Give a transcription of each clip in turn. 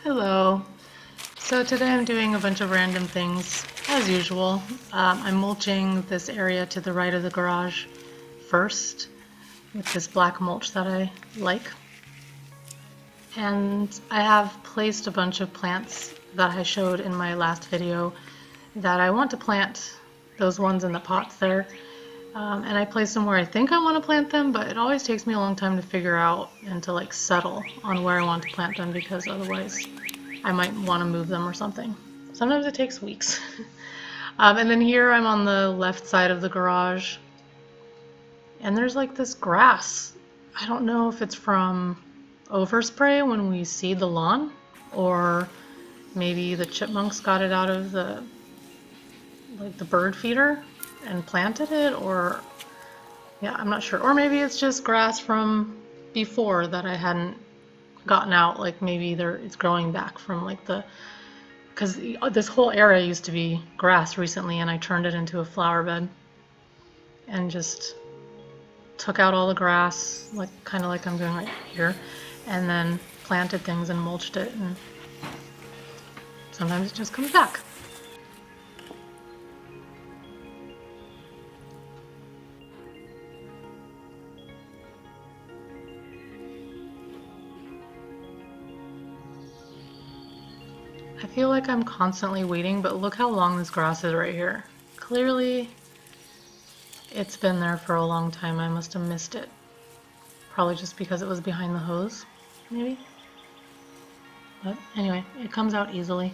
Hello. So today I'm doing a bunch of random things as usual. I'm mulching this area to the right of the garage first with this black mulch that I like. And I have placed a bunch of plants that I showed in my last video that I want to plant, those ones in the pots there. And I placed them where I think I want to plant them, but it always takes me a long time to figure out and to like settle on where I want to plant them because otherwise I might want to move them or something. Sometimes it takes weeks. And then here I'm on the left side of the garage and there's like this grass. I don't know if it's from overspray when we seed the lawn, or maybe the chipmunks got it out of the bird feeder and planted it, or yeah, I'm not sure. Or maybe it's just grass from before that I hadn't gotten out, like maybe it's growing back from like because this whole area used to be grass recently and I turned it into a flower bed and just took out all the grass, like kind of like I'm doing right here, and then planted things and mulched it, and sometimes it just comes back. I feel like I'm constantly weeding, but look how long this grass is right here. Clearly it's been there for a long time. I must have missed it. Probably just because it was behind the hose, maybe. But anyway, it comes out easily.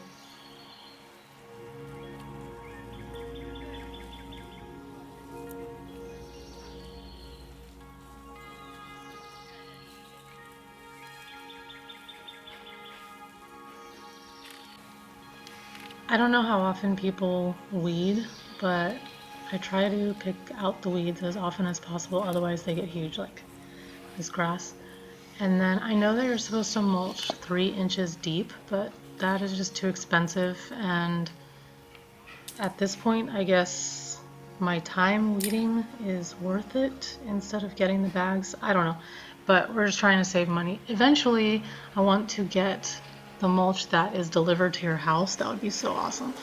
I don't know how often people weed, but I try to pick out the weeds as often as possible, otherwise they get huge, like this grass. And then I know that you're supposed to mulch 3 inches deep, but that is just too expensive, and at this point I guess my time weeding is worth it instead of getting the bags. I don't know, but we're just trying to save money. Eventually I want to get the mulch that is delivered to your house. That would be so awesome.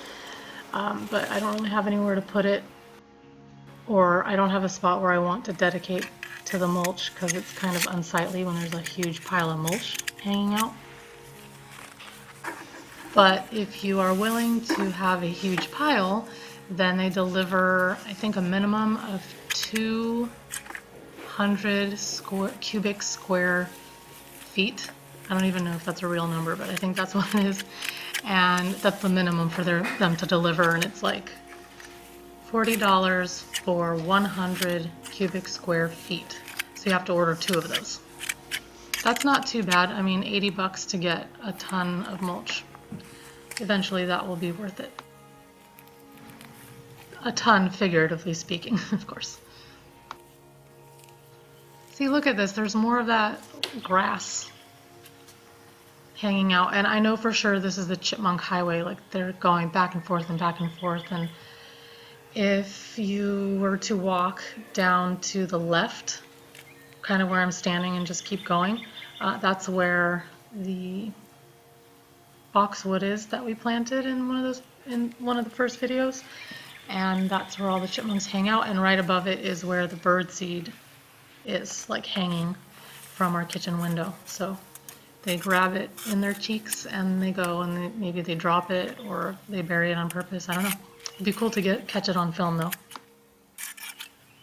But I don't really have anywhere to put it, or I don't have a spot where I want to dedicate to the mulch because it's kind of unsightly when there's a huge pile of mulch hanging out. But if you are willing to have a huge pile, then they deliver, I think, a minimum of 200 cubic square feet. I don't even know if that's a real number, but I think that's what it is. And that's the minimum for them to deliver, and it's like $40 for 100 cubic square feet. So you have to order 2 of those. That's not too bad. I mean, 80 bucks to get a ton of mulch. Eventually that will be worth it. A ton, figuratively speaking, of course. See, look at this. There's more of that grass hanging out, and I know for sure this is the chipmunk highway. Like, they're going back and forth and back and forth, and if you were to walk down to the left, kind of where I'm standing, and just keep going, that's where the boxwood is that we planted in one of the first videos, and that's where all the chipmunks hang out, and right above it is where the bird seed is, like, hanging from our kitchen window. So they grab it in their cheeks and they go, and maybe they drop it or they bury it on purpose. I don't know. It'd be cool to catch it on film though.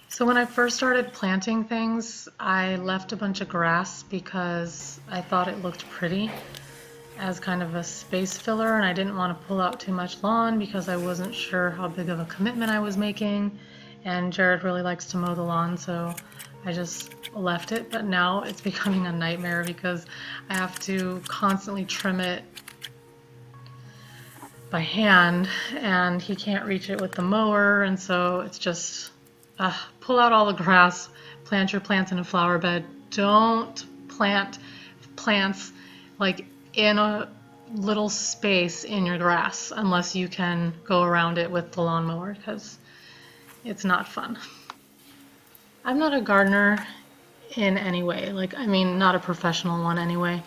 So when I first started planting things, I left a bunch of grass because I thought it looked pretty as kind of a space filler, and I didn't want to pull out too much lawn because I wasn't sure how big of a commitment I was making, and Jared really likes to mow the lawn, so I just left it. But now it's becoming a nightmare because I have to constantly trim it by hand, and he can't reach it with the mower, and so it's just pull out all the grass, plant your plants in a flower bed. Don't plant plants like in a little space in your grass unless you can go around it with the lawnmower, because it's not fun. I'm not a gardener in any way, like, I mean, not a professional one anyway.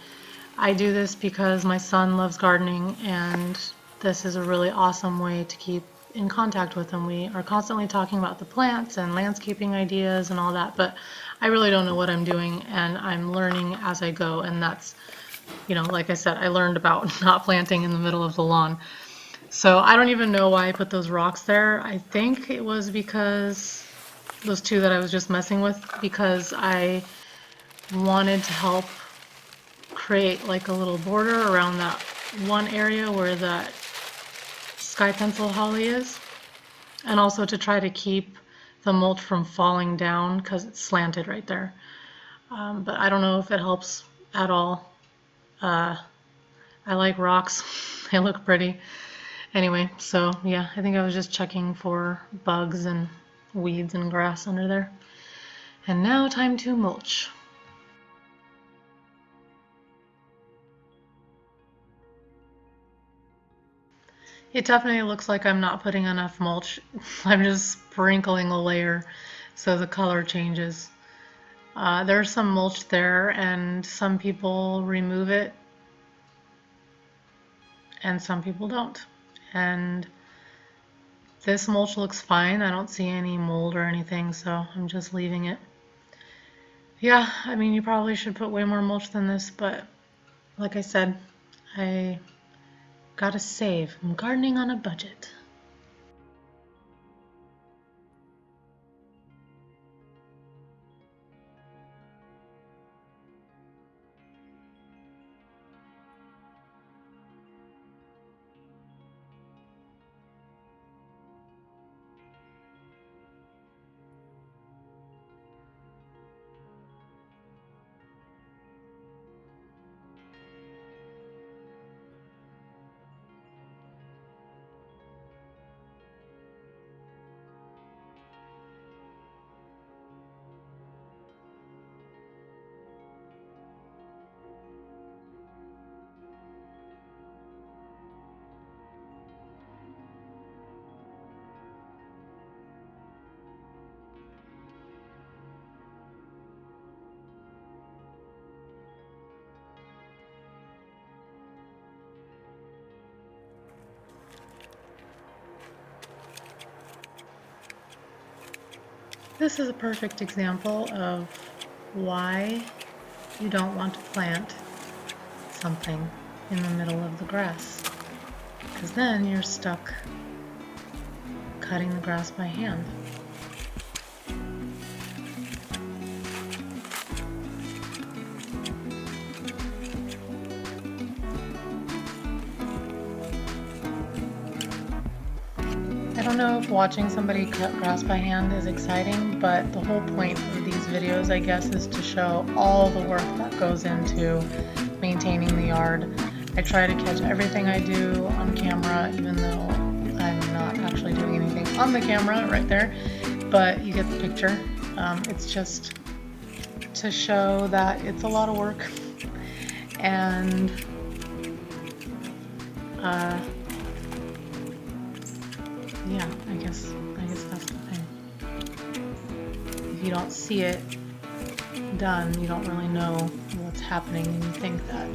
I do this because my son loves gardening, and this is a really awesome way to keep in contact with him. We are constantly talking about the plants and landscaping ideas and all that, but I really don't know what I'm doing, and I'm learning as I go. And that's, you know, like I said, I learned about not planting in the middle of the lawn. So I don't even know why I put those rocks there. I think it was because those two that I was just messing with, because I wanted to help create like a little border around that one area where that sky pencil holly is, and also to try to keep the mulch from falling down because it's slanted right there. But I don't know if it helps at all. I like rocks. They look pretty. Anyway, so yeah, I think I was just checking for bugs and weeds and grass under there. And now time to mulch. It definitely looks like I'm not putting enough mulch. I'm just sprinkling a layer so the color changes. There's some mulch there, and some people remove it and some people don't. And this mulch looks fine. I don't see any mold or anything, so I'm just leaving it. Yeah, I mean, you probably should put way more mulch than this, but like I said, I gotta save. I'm gardening on a budget. This is a perfect example of why you don't want to plant something in the middle of the grass, because then you're stuck cutting the grass by hand. I don't know if watching somebody cut grass by hand is exciting, but the whole point of these videos, I guess, is to show all the work that goes into maintaining the yard. I try to catch everything I do on camera, even though I'm not actually doing anything on the camera right there, but you get the picture. It's just to show that it's a lot of work, and yeah, I guess that's the thing. If you don't see it done, you don't really know what's happening, and you think that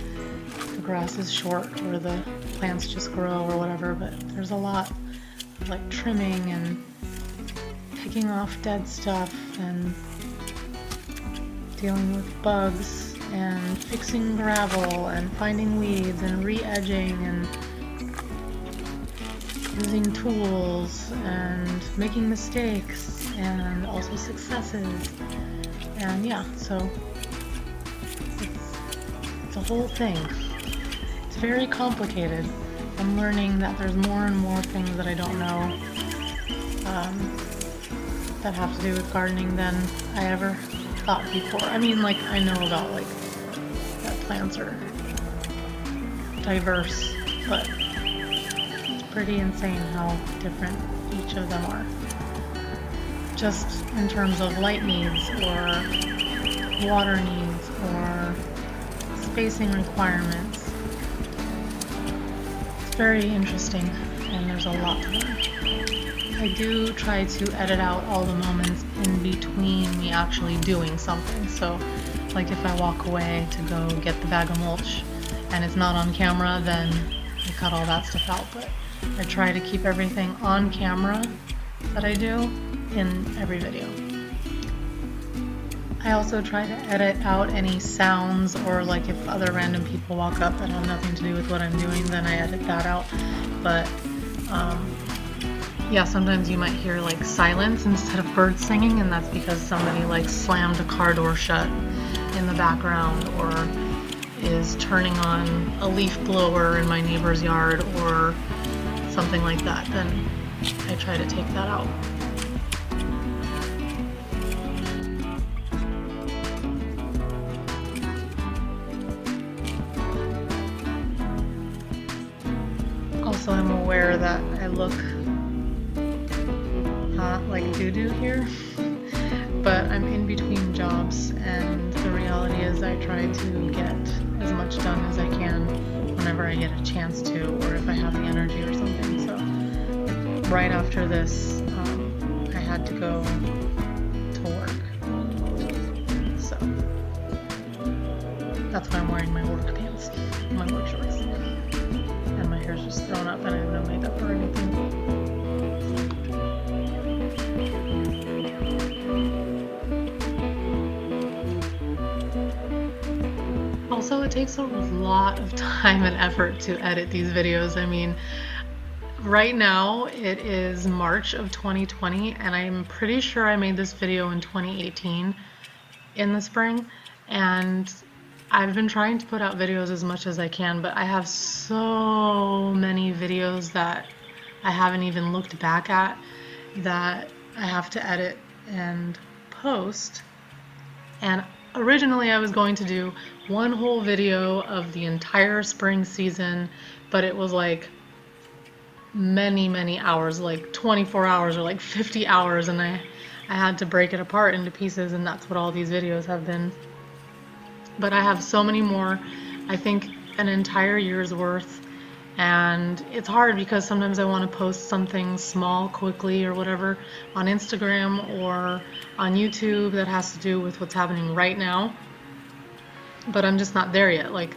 the grass is short or the plants just grow or whatever, but there's a lot of like trimming and picking off dead stuff and dealing with bugs and fixing gravel and finding weeds and re-edging and using tools and making mistakes and also successes. And yeah, so it's a whole thing. It's very complicated. I'm learning that there's more and more things that I don't know that have to do with gardening than I ever thought before. I mean, like, I know about like that plants are diverse, but it's pretty insane how different each of them are. Just in terms of light needs or water needs or spacing requirements. It's very interesting, and there's a lot to learn. I do try to edit out all the moments in between me actually doing something. So, like if I walk away to go get the bag of mulch, and it's not on camera, then I cut all that stuff out. But I try to keep everything on camera that I do in every video. I also try to edit out any sounds, or like if other random people walk up that have nothing to do with what I'm doing, then I edit that out. But yeah, sometimes you might hear like silence instead of birds singing, and that's because somebody like slammed a car door shut in the background, or is turning on a leaf blower in my neighbor's yard or something like that. Then I try to take that out. Also, I'm aware that I look like doo-doo here, but I'm in between jobs, and the reality is I try to get as much done as I can whenever I get a chance to, or if I have the energy or something. So right after this, I had to go to work, so that's why I'm wearing my work pants, my work shorts, and my hair's just thrown up and I have no makeup or anything. Also, it takes a lot of time and effort to edit these videos. I mean, right now it is March of 2020, and I'm pretty sure I made this video in 2018 in the spring, and I've been trying to put out videos as much as I can, but I have so many videos that I haven't even looked back at that I have to edit and post. And originally I was going to do one whole video of the entire spring season, but it was like many hours, like 24 hours or like 50 hours, and I had to break it apart into pieces, and that's what all these videos have been. But I have so many more, I think an entire year's worth, and it's hard because sometimes I want to post something small quickly or whatever on Instagram or on YouTube that has to do with what's happening right now, but I'm just not there yet. Like,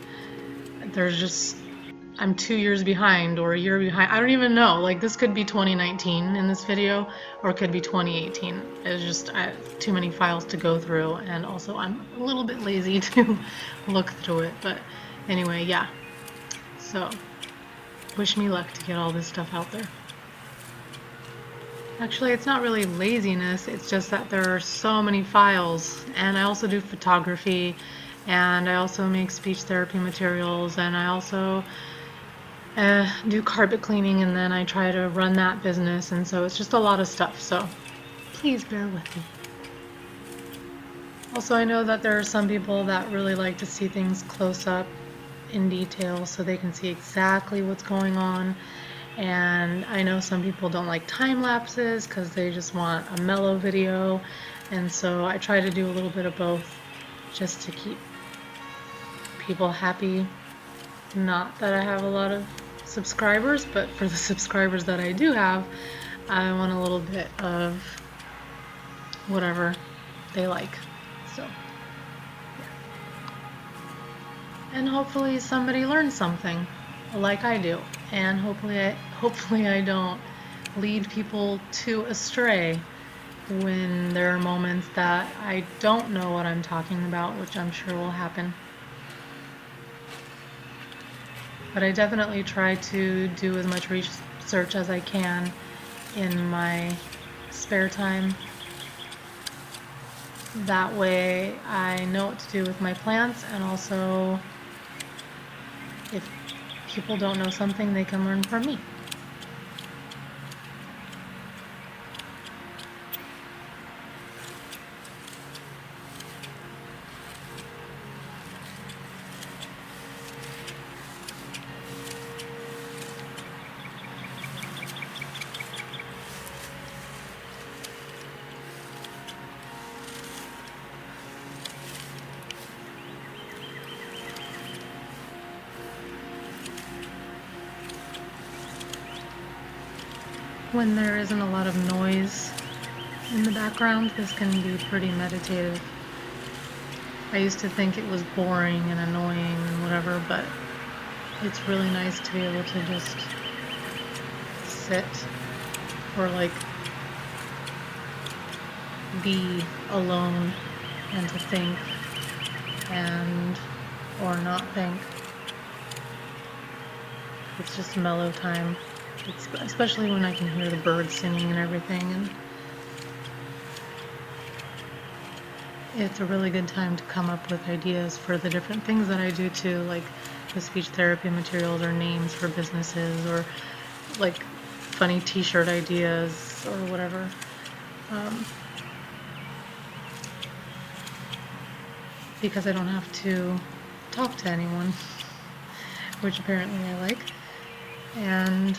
I'm 2 years behind or a year behind. I don't even know. Like, this could be 2019 in this video, or it could be 2018. It's just too many files to go through, and also I'm a little bit lazy to look through it. But anyway, yeah. So, wish me luck to get all this stuff out there. Actually, it's not really laziness. It's just that there are so many files, and I also do photography, and I also make speech therapy materials, and I also do carpet cleaning, and then I try to run that business, and so it's just a lot of stuff, so please bear with me. Also, I know that there are some people that really like to see things close up in detail so they can see exactly what's going on, and I know some people don't like time lapses because they just want a mellow video, and so I try to do a little bit of both just to keep people happy. Not that I have a lot of subscribers, but for the subscribers that I do have, I want a little bit of whatever they like. So, yeah. And hopefully somebody learns something like I do, and hopefully I don't lead people too astray when there are moments that I don't know what I'm talking about, which I'm sure will happen. But I definitely try to do as much research as I can in my spare time. That way I know what to do with my plants, and also if people don't know something, they can learn from me. When there isn't a lot of noise in the background, this can be pretty meditative. I used to think it was boring and annoying and whatever, but it's really nice to be able to just sit or like be alone and to think and or not think. It's just mellow time. It's especially when I can hear the birds singing and everything, and it's a really good time to come up with ideas for the different things that I do too, like the speech therapy materials or names for businesses or like funny t-shirt ideas or whatever. Because I don't have to talk to anyone, which apparently I like. And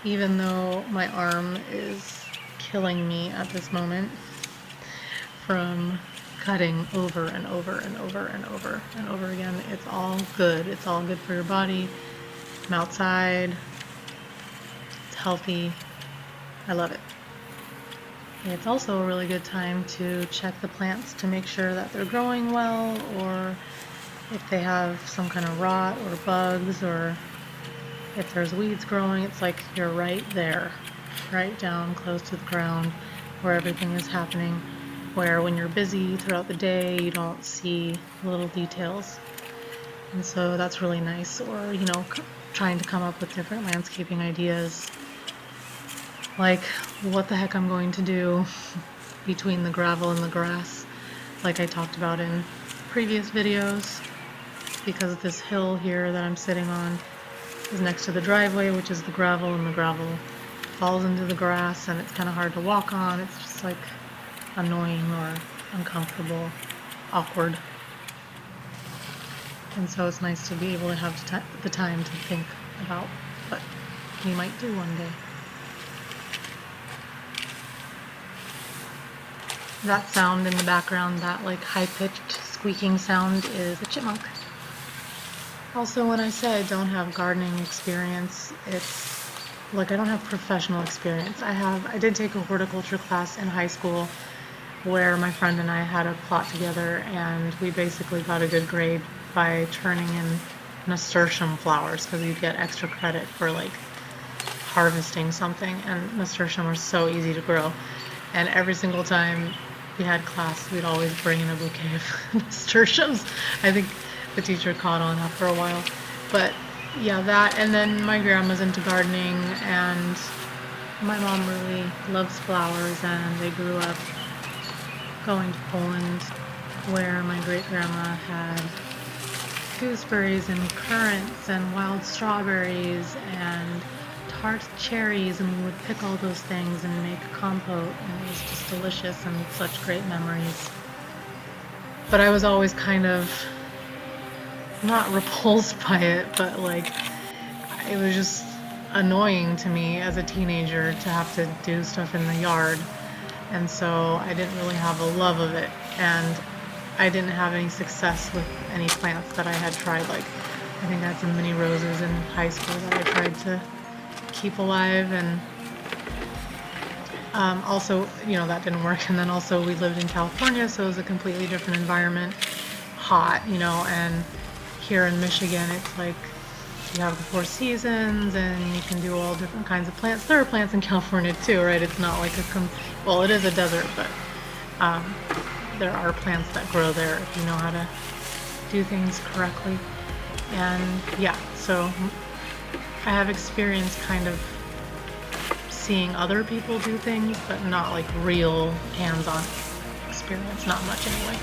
even though my arm is killing me at this moment from cutting over and over and over and over and over again, it's all good. It's all good for your body. I'm outside. It's healthy. I love it. It's also a really good time to check the plants to make sure that they're growing well, or if they have some kind of rot or bugs, or if there's weeds growing. It's like you're right there, right down close to the ground where everything is happening, where when you're busy throughout the day you don't see little details. And so that's really nice. Or, you know, trying to come up with different landscaping ideas, like what the heck I'm going to do between the gravel and the grass, like I talked about in previous videos, because this hill here that I'm sitting on is next to the driveway, which is the gravel, and the gravel falls into the grass and it's kind of hard to walk on. It's just like annoying or uncomfortable, awkward. And so it's nice to be able to have the time to think about what we might do one day. That sound in the background, that like high-pitched squeaking sound, is a chipmunk. Also, when I say I don't have gardening experience, it's like I don't have professional experience. I did take a horticulture class in high school where my friend and I had a plot together, and we basically got a good grade by turning in nasturtium flowers, because you get extra credit for like harvesting something, and nasturtium are so easy to grow. And every single time we had class, we'd always bring in a bouquet of nasturtiums. I think the teacher caught on after a while. But yeah, that, and then my grandma's into gardening, and my mom really loves flowers, and they grew up going to Poland, where my great-grandma had gooseberries and currants and wild strawberries and tart cherries, and we would pick all those things and make compote, and it was just delicious and such great memories. But I was always kind of not repulsed by it, but like it was just annoying to me as a teenager to have to do stuff in the yard, and so I didn't really have a love of it, and I didn't have any success with any plants that I had tried. Like I think I had some mini roses in high school that I tried to keep alive, and also, you know, that didn't work. And then also we lived in California, so it was a completely different environment, hot, you know, and here in Michigan it's like you have the 4 seasons and you can do all different kinds of plants. There are plants in California too, right? It's not like well, it is a desert, but there are plants that grow there if you know how to do things correctly. And yeah, so I have experience kind of seeing other people do things, but not like real hands-on experience, not much anyway.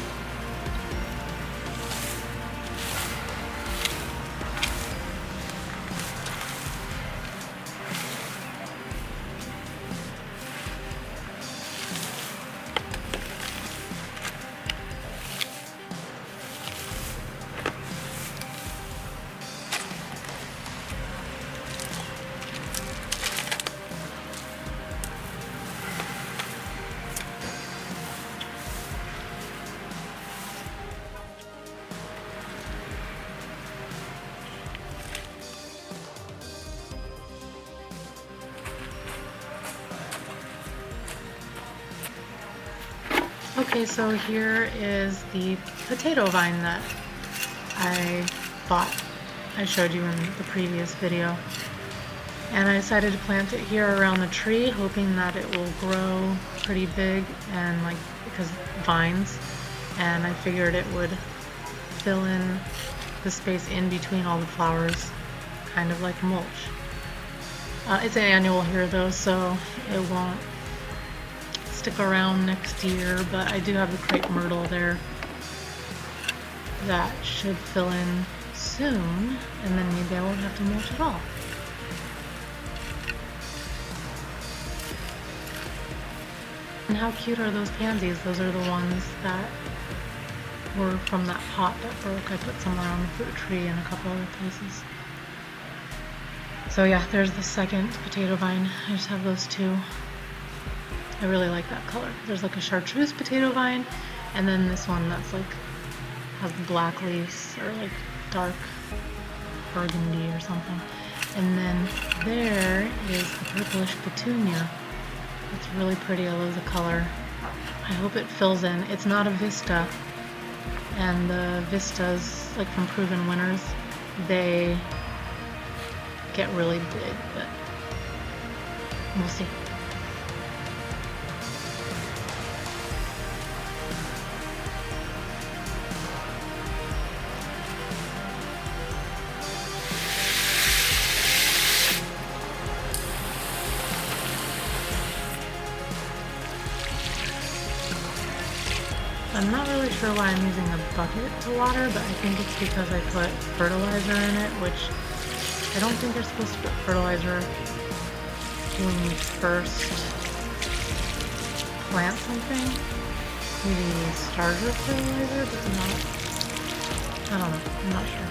Okay, so here is the potato vine that I bought I showed you in the previous video. And I decided to plant it here around the tree, hoping that it will grow pretty big and like, because vines, and I figured it would fill in the space in between all the flowers, kind of like mulch. It's an annual here though, so it won't stick around next year, but I do have the crepe myrtle there that should fill in soon, and then maybe I won't have to mulch at all. And how cute are those pansies? Those are the ones that were from that pot that broke. I put some around the fruit tree and a couple other places. So yeah, there's the second potato vine. I just have those two. I really like that color. There's like a chartreuse potato vine, and then this one that's like has black leaves or like dark burgundy or something. And then there is the purplish petunia. It's really pretty. I love the color. I hope it fills in. It's not a vista, and the vistas, like from Proven Winners, they get really big, but we'll see. I'm not really sure why I'm using a bucket to water, but I think it's because I put fertilizer in it, which I don't think you're supposed to put fertilizer when you first plant something. Maybe starter fertilizer, but not, I don't know, I'm not sure.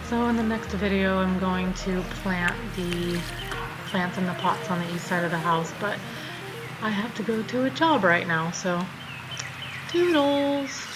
So in the next video, I'm going to plant the plants in the pots on the east side of the house, but I have to go to a job right now, so toodles!